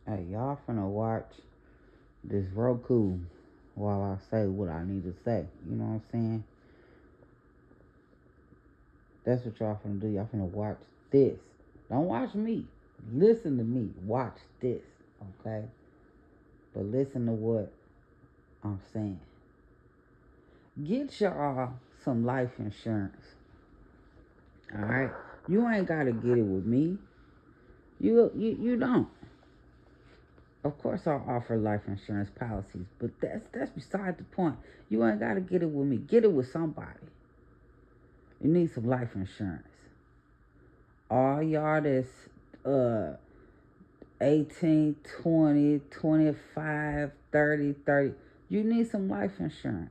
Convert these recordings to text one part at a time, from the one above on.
Hey, y'all finna watch this Roku while I say what I need to say. You know what I'm saying? That's what y'all finna do. Y'all finna watch this. Don't watch me. Listen to me. Watch this. Okay? But listen to what I'm saying. Get y'all some life insurance. Alright? You ain't gotta get it with me. You don't. Of course I'll offer life insurance policies, but that's beside the point. You ain't gotta get it with me. Get it with somebody. You need some life insurance. All y'all that's uh 18, 20, 25, 30, 30, you need some life insurance.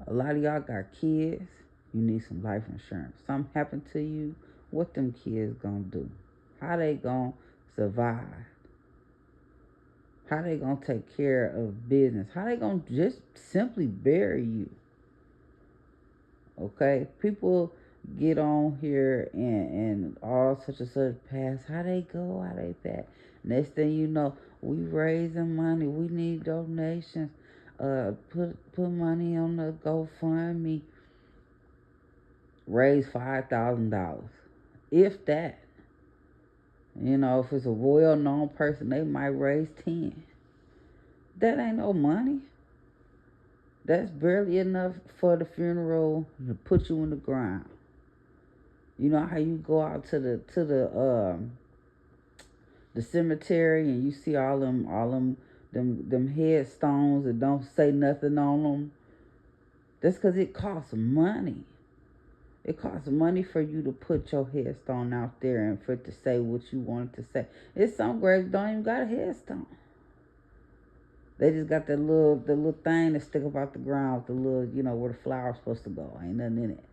A lot of y'all got kids, you need some life insurance. Something happened to you, what them kids gonna do? How they gonna survive? How they gonna take care of business? How they gonna just simply bury you? Okay, people get on here and all such and such pass. How they go? How they pass? Next thing you know, we raising money. We need donations. Put money on the GoFundMe. Raise $5,000, if that. You know, if it's a well-known person, they might raise 10. That ain't no money. That's barely enough for the funeral to put you in the ground. You know how you go out to the cemetery and you see all them headstones that don't say nothing on them. That's because it costs money. It costs money for you to put your headstone out there and for it to say what you want it to say. It's some graves don't even got a headstone. They just got the little thing that stick up out the ground with the little, where the flower's supposed to go. Ain't nothing in it.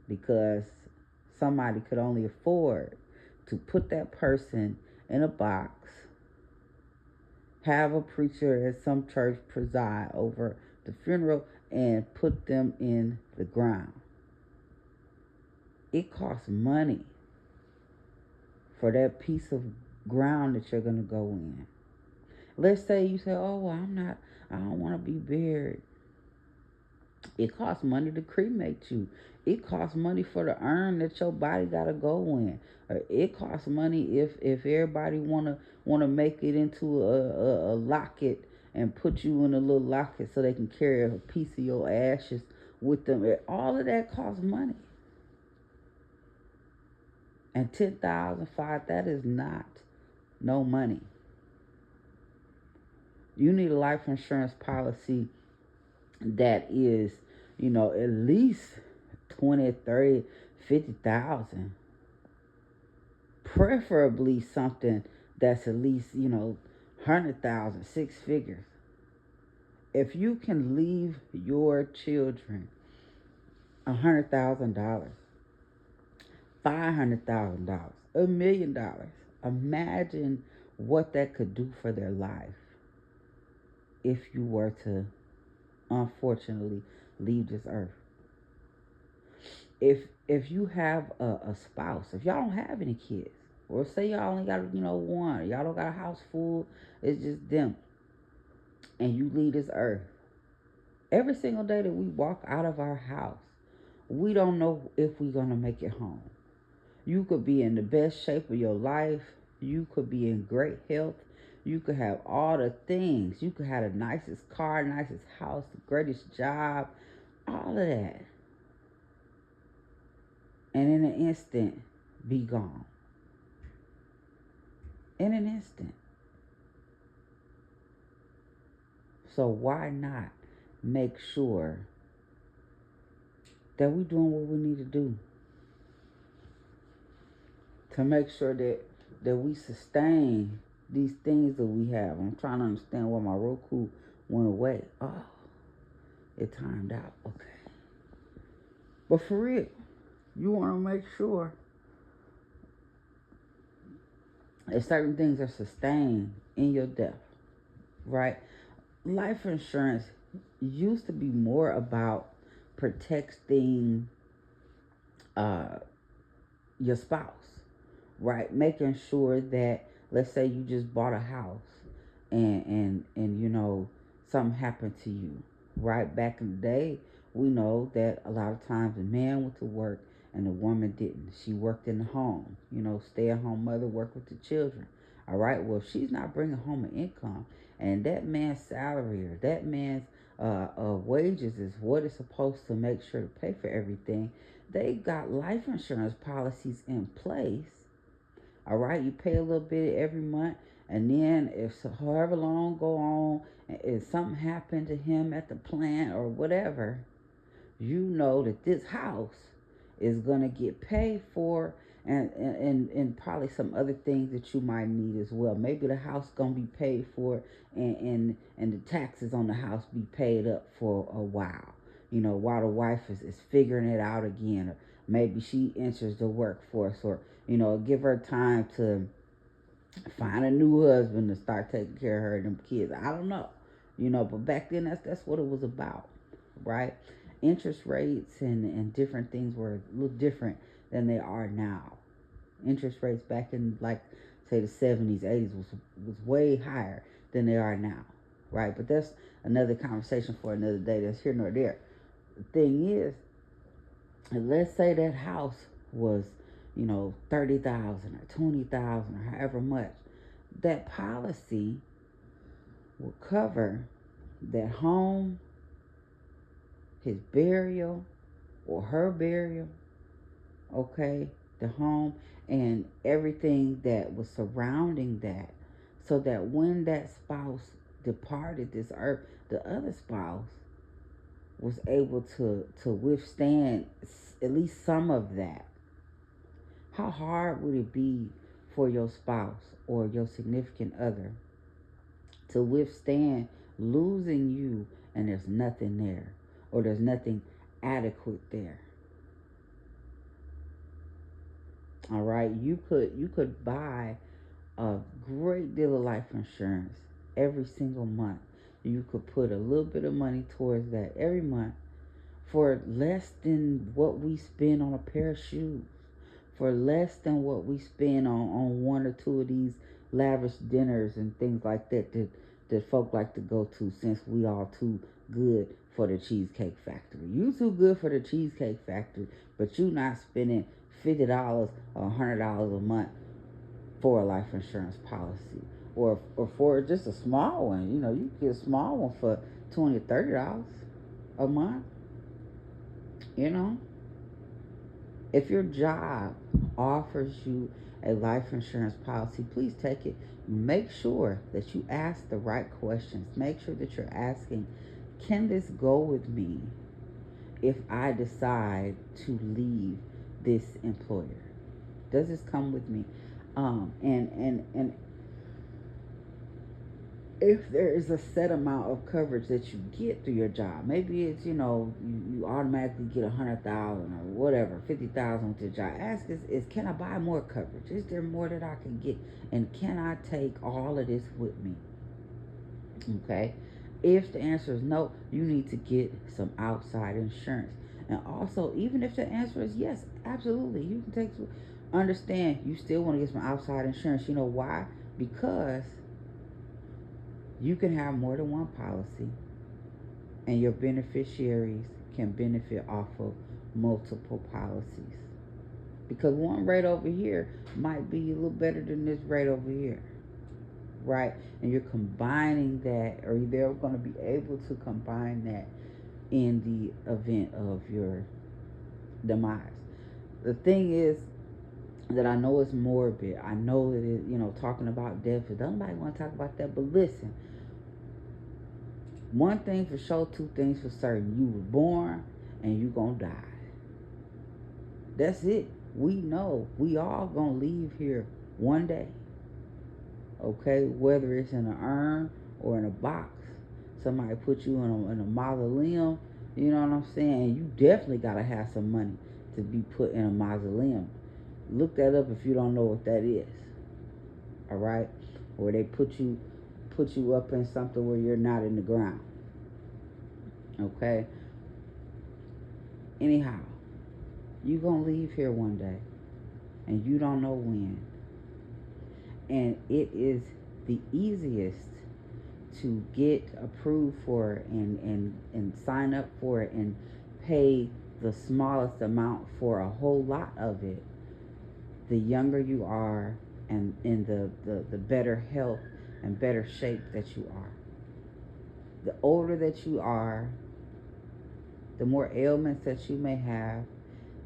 Because somebody could only afford to put that person in a box, have a preacher at some church preside over the funeral, and put them in the ground. It costs money for that piece of ground that you're going to go in. Let's say you say, oh, well, I don't want to be buried. It costs money to cremate you. It costs money for the urn that your body gotta go in. Or it costs money if everybody wanna make it into a locket and put you in a little locket so they can carry a piece of your ashes with them. All of that costs money. And 10,000, that is not no money. You need a life insurance policy that is, at least 20, 30, 50,000. Preferably something that's at least, 100,000, six figures. If you can leave your children $100,000, $500,000, $1,000,000, imagine what that could do for their life if you were to unfortunately leave this earth. If you have a spouse, if y'all don't have any kids, or say y'all only got one, y'all don't got a house full, it's just them, and you leave this earth, every single day that we walk out of our house, we don't know if we're gonna make it home. You could be in the best shape of your life, you could be in great health, you could have all the things, you could have the nicest car, nicest house, the greatest job, all of that, and in an instant be gone. In an instant. So why not make sure that we're doing what we need to do to make sure that we sustain these things that we have? I'm trying to understand why my Roku went away. Oh, it timed out. Okay. But for real, you want to make sure that certain things are sustained in your death, right? Life insurance used to be more about protecting your spouse, right? Making sure that, let's say you just bought a house, and something happened to you, right? Back in the day, we know that a lot of times the man went to work and the woman didn't. She worked in the home, stay at home mother, work with the children. All right, well, if she's not bringing home an income, and that man's salary or that man's wages is what is supposed to make sure to pay for everything, they've got life insurance policies in place. All right, you pay a little bit every month, and then if however long go on, and if something happened to him at the plant or whatever, you know that this house is gonna get paid for, and probably some other things that you might need as well. Maybe the house gonna be paid for, and the taxes on the house be paid up for a while. While the wife is figuring it out again, or maybe she enters the workforce, or give her time to find a new husband to start taking care of her and them kids. I don't know. But back then that's what it was about, right? Interest rates and different things were a little different than they are now. Interest rates back in, like, say, the 70s, 80s was way higher than they are now, right? But that's another conversation for another day. That's here nor there. The thing is, let's say that house was 30,000 or 20,000 or however much. That policy will cover that home, his burial or her burial, okay, the home and everything that was surrounding that, so that when that spouse departed this earth, the other spouse was able to withstand at least some of that. How hard would it be for your spouse or your significant other to withstand losing you and there's nothing there, or there's nothing adequate there? All right, you could buy a great deal of life insurance every single month. You could put a little bit of money towards that every month for less than what we spend on a pair of shoes, for less than what we spend on one or two of these lavish dinners and things like that folk like to go to, since we all too good for the Cheesecake Factory. You too good for the Cheesecake Factory, but you not spending $50 or $100 a month for a life insurance policy, or for just a small one. You can get a small one for $20 or $30 a month. you know If your job offers you a life insurance policy, please take it. Make sure that you ask the right questions. Make sure that you're asking, can this go with me if I decide to leave this employer? Does this come with me? And if there is a set amount of coverage that you get through your job, maybe it's you automatically get 100,000 or whatever, 50,000 with your job. Ask is can I buy more coverage? Is there more that I can get, and can I take all of this with me? Okay. If the answer is no, you need to get some outside insurance. And also, even if the answer is yes, absolutely, you can take some. Understand, you still want to get some outside insurance. You know why? Because you can have more than one policy, and your beneficiaries can benefit off of multiple policies. Because one rate over here might be a little better than this rate over here, right? And you're combining that, or they're going to be able to combine that in the event of your demise. The thing is that I know it's morbid. I know that talking about death, but nobody want to talk about that. But listen, one thing for sure, two things for certain. You were born and you gonna die. That's it. We know we all gonna leave here one day. Okay, whether it's in an urn or in a box, somebody put you in a mausoleum. You know what I'm saying? You definitely gotta have some money to be put in a mausoleum. Look that up if you don't know what that is. All right, or they put you up in something where you're not in the ground. Okay. Anyhow, you gonna leave here one day. and you don't know when. And it is the easiest to get approved for it and sign up for it and pay the smallest amount for a whole lot of it, the younger you are, and in the better health and better shape that you are. The older that you are, the more ailments that you may have,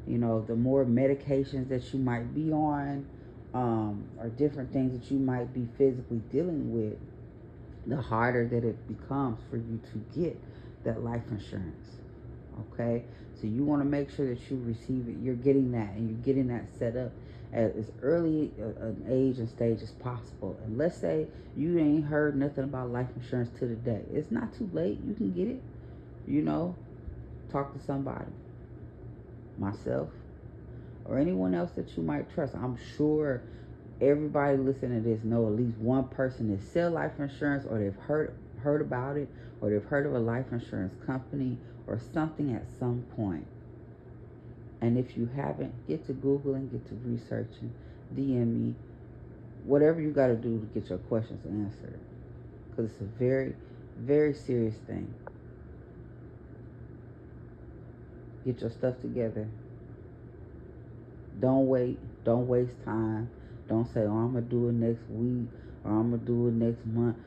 the more medications that you might be on, or different things that you might be physically dealing with, the harder that it becomes for you to get that life insurance. Okay? So you want to make sure that you receive it. You're getting that, and you're getting that set up at as early an age and stage as possible. And let's say you ain't heard nothing about life insurance to today. It's not too late. You can get it. Talk to somebody. Myself, or anyone else that you might trust. I'm sure everybody listening to this know at least one person that sell life insurance, or they've heard about it, or they've heard of a life insurance company or something at some point. And if you haven't, get to Googling, get to researching, DM me, whatever you got to do to get your questions answered, because it's a very, very serious thing. Get your stuff together. Don't wait. Don't waste time. Don't say, oh, I'm going to do it next week, or I'm going to do it next month.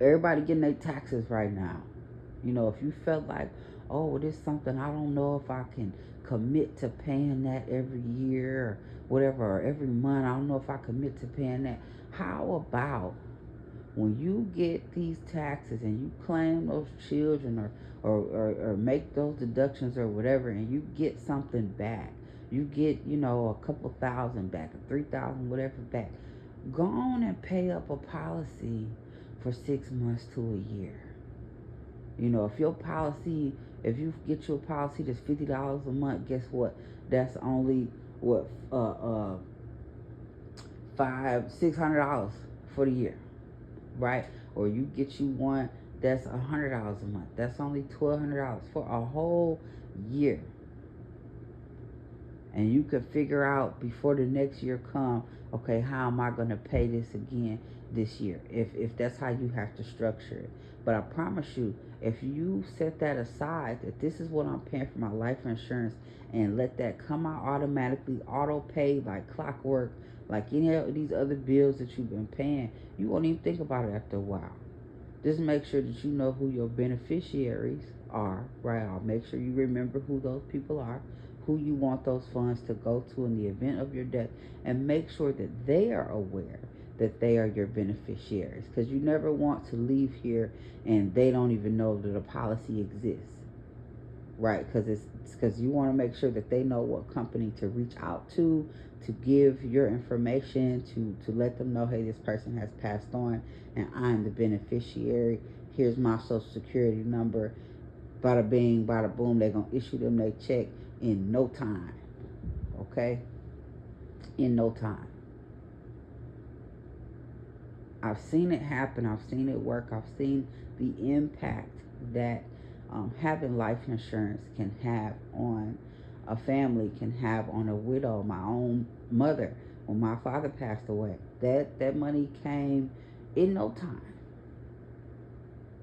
Everybody getting their taxes right now. If you felt like, oh, well, this is something I don't know if I can commit to paying that every year or whatever, or every month, I don't know if I commit to paying that. How about when you get these taxes and you claim those children, or make those deductions or whatever, and you get something back, you get a couple $1,000 back, or $3,000, whatever back, go on and pay up a policy for 6 months to a year. If you get you a policy that's $50 a month, guess what? That's only $600 for the year, right? Or you get you one that's $100 a month. That's only $1,200 for a whole year. And you could figure out before the next year come, okay, how am I going to pay this again this year? If that's how you have to structure it. But I promise you, if you set that aside, that this is what I'm paying for my life insurance, and let that come out automatically, auto pay like clockwork, like any of these other bills that you've been paying, you won't even think about it after a while. Just make sure that you know who your beneficiaries are, right? I'll make sure you remember who those people are, who you want those funds to go to in the event of your death, and make sure that they are aware that they are your beneficiaries, because you never want to leave here and they don't even know that a policy exists, right? Because you want to make sure that they know what company to reach out to give your information, to let them know, hey, this person has passed on and I'm the beneficiary. Here's my social security number. Bada bing, bada boom. They're going to issue them their check in no time. Okay? In no time. I've seen it happen. I've seen it work. I've seen the impact that having life insurance can have on a family, can have on a widow. My own mother, when my father passed away, that money came in no time.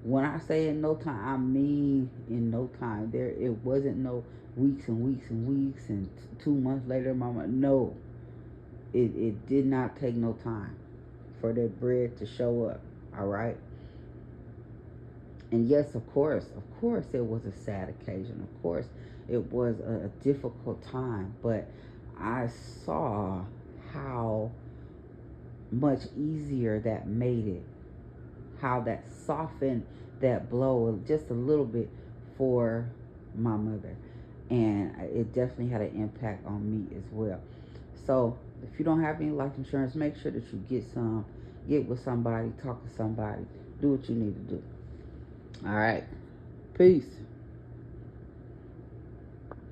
When I say in no time, I mean in no time. It wasn't no weeks and weeks and weeks and 2 months later, mama. No, it did not take no time for that bread to show up. All right. And yes, of course, it was a sad occasion. Of course, it was a difficult time. But I saw how much easier that made it. How that softened that blow just a little bit for my mother. And it definitely had an impact on me as well. So if you don't have any life insurance, make sure that you get some. Get with somebody, talk to somebody, do what you need to do. All right. Peace.